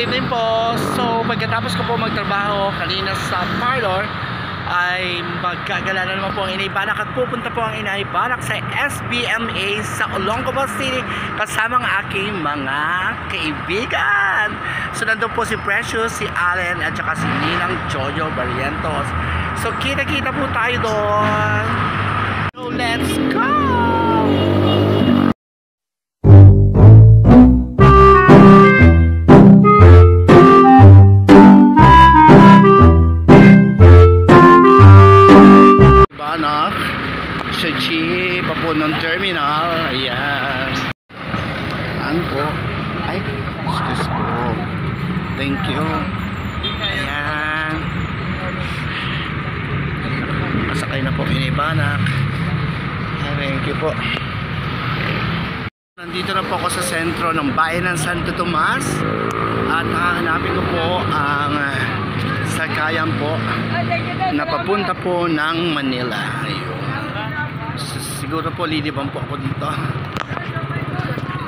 good evening po. So pagkatapos ko po magtrabaho kanina sa parlor ay magkagala na naman po ang Inay Banak at pupunta po ang Inay Banak sa SBMA sa Olongapo City kasama ang aking mga kaibigan. So nandun po si Precious, si Allen at saka si Ninang Jojo Barrientos. So kita-kita po tayo doon. So let's go! Sa G, papunong terminal. Ayan. Ano po? Ay, excuse po. Thank you. Ayan. Masakay na po Inay Banak. Thank you po. Nandito na po ako sa sentro ng bayan ng Santo Tomas at hahanapin ko po ang sakayan po na papunta po ng Manila. Ayun. Siguro po lilibang po ako dito.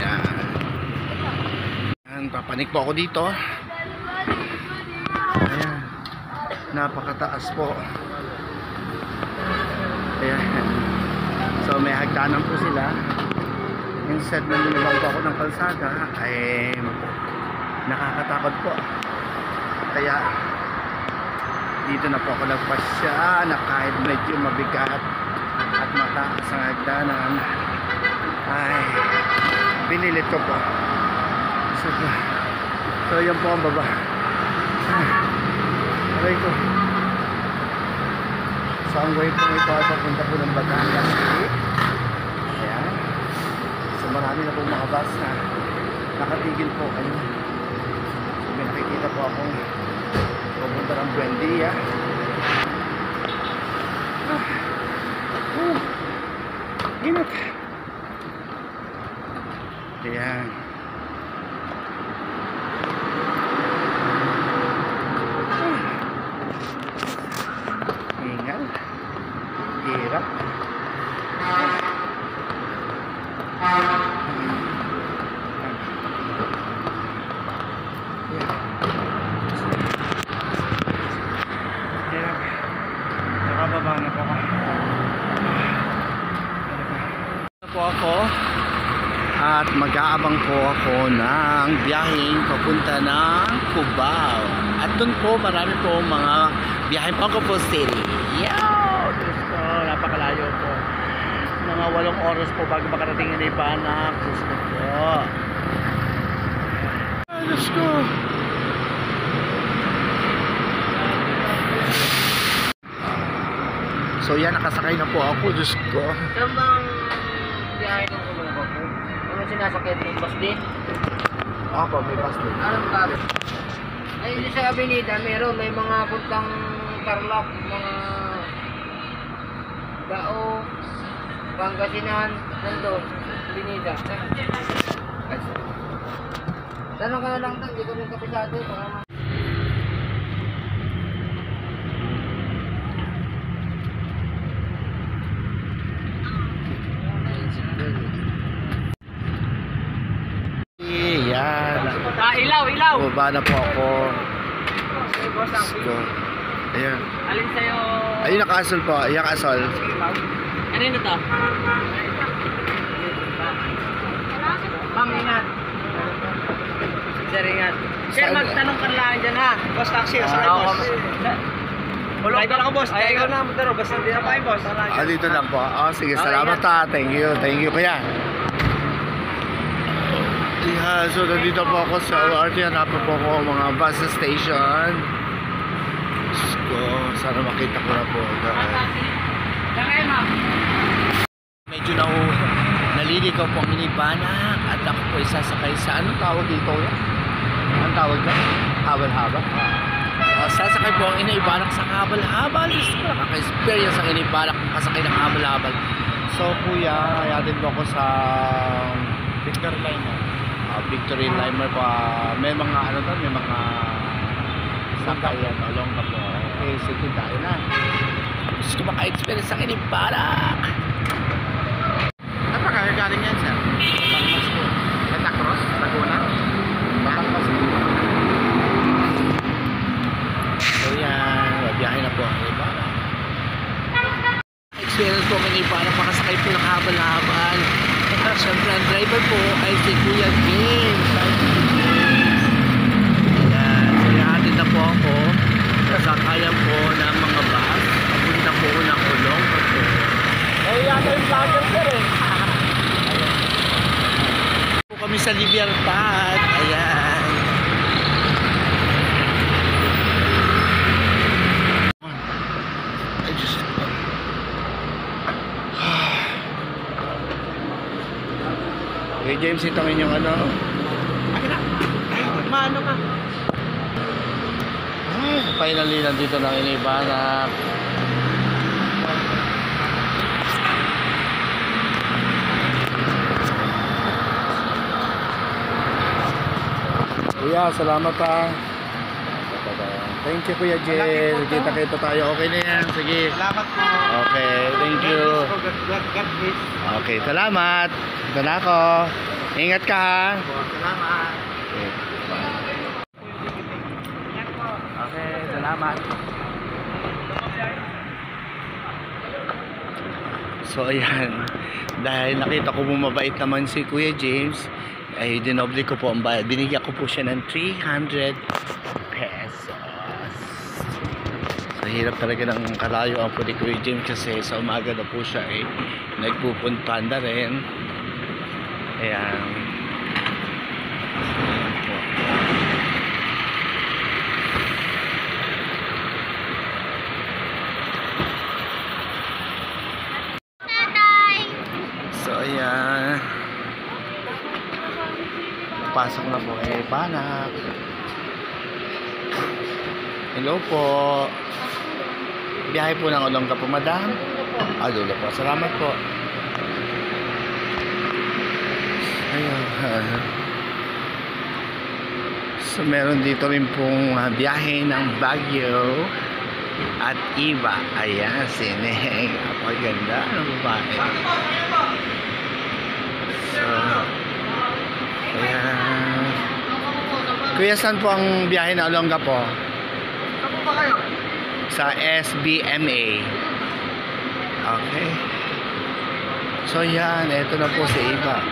Ayan. Papanik po ako dito. Ayan. Napakataas po. Ayan. So may hagdanan po sila. Instead na nilibang po ako ng kalsada ay nakakatakot po. Kaya dito na po ako nagpasya na kahit medyo mabigat at mataas ang hagdanan ay binilit ko po. So yan po ang baba. Aray ko. So ang way po ito ay papunta po ng Batangas City. Ayan. So marami na po mga bus na nakatigil po. Ayun. So may nakikita po akong pupunta ng Buendia. Init. Ayan. Ingal. Hirap. Nakababa na po ako at mag-aabang po ako ng biyaheng papunta ng Cubao at doon po marami po mga biyaheng Olongapo City. Yow! Diyos ko, napakalayo po, mga 8 oras po bago makarating Inay Banak. Diyos ko po, Diyos ko. So yan, nakasakay na po ako. Diyos ko. Biyahe ng Olongapo po. Ano sinasakyan ng bus din? Opo, may bus din. Anong sabi? Ay, sa Avenida, may mga puntang Tarlac, mga Gao, Pangasinan, nandun, Avenida. Tanong ka na lang doon, hindi ko rin kapisado. Yan. Ilaw! Baba na po ako. Go. Ayan. Alin sa'yo? Ayun, nakasol po. Ayan, kasol. Ano yun ito? Ma'am, ingat. Sir, ingat. Sir, magtanong ka lang dyan ha. Boss, taxi. Sakay, boss. Rider ako, boss. Ay, ikaw na. Pero basta hindi na pa boss. Dito lang po. Sige, salamat ha. Thank you. Thank you, kuya. Yeah, so nandito po ako sa LRT. Hanapan po ako mga bus station. So, sana makita ko na po. Medyo naliligaw po ang Inay Banak at ako po isasakay sa anong tawag dito? Anong tawag ba? Habal-habal? Sasakay po ang Inay Banak sa habal-habal. Nakaka-experience ang Inay Banak kasakay ng habal-habal. So kuya, hayatid po ako sa Victory Liner. Victory Liner pa. May mga ano to, may mga sakayan Olongapo. Okay, sige tayo na. Gusto ko maka-experience sa Inay Banak. Napakagaling yan, sir. Batangas po. Santa Cruz, Laguna. Batangas po. experience po kanina para makasakay po ng habal-habal. At syempre ang driver po ay si Kuya James. Ayan, so ihatid na po ako sa sakayan po ng mga bus. Papunta po ng Kulong. Eh, yata yung vlogger sir eh. Po kami sa Libertad. Ayan. I just... Okay, James, itong inyong ano. Maano ka? Finally, nandito na inibanak. Kuya, salamat ha. Thank you, Kuya Jel. Kita-kita tayo. Okay na yan. Sige. Salamat po. Okay, thank you. God bless. Okay, salamat. Ito na ako. Ingat ka ha. Salamat. Okay, bye. Okay, salamat. So ayan, dahil nakita ko bumabait naman si Kuya James, ay dinoble ko po ang bayad. Binigyan ko po siya ng 300 pesos. So hirap talaga ng kalayuan po ni Kuya James kasi sa umaga na po siya ay nagpupunta na rin. Ayan. So ayan, pasok na po kay Banak. Hello po. Biyahe po ng Olonga po, madam. Dulo po. Salamat po. Ayan. So meron dito rin pong biyahe ng Baguio at iba. Ayan, sineng. Napaganda ng babae. So, ayan. Kuya, saan po ang biyahe na Olonga po? Saan po ba kayo? Sa SBMA. Okay. So yan, ito na po si Iba.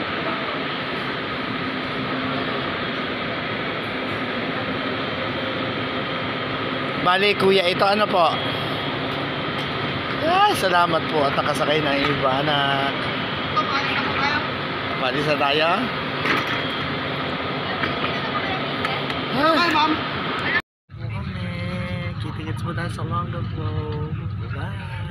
Bali kuya, ito ano po? Ay, salamat po at nakasakay ng Iba na. Palis na tayo? Okay, ma'am. Kita-kits mo tayo sa Olonga po. Bye.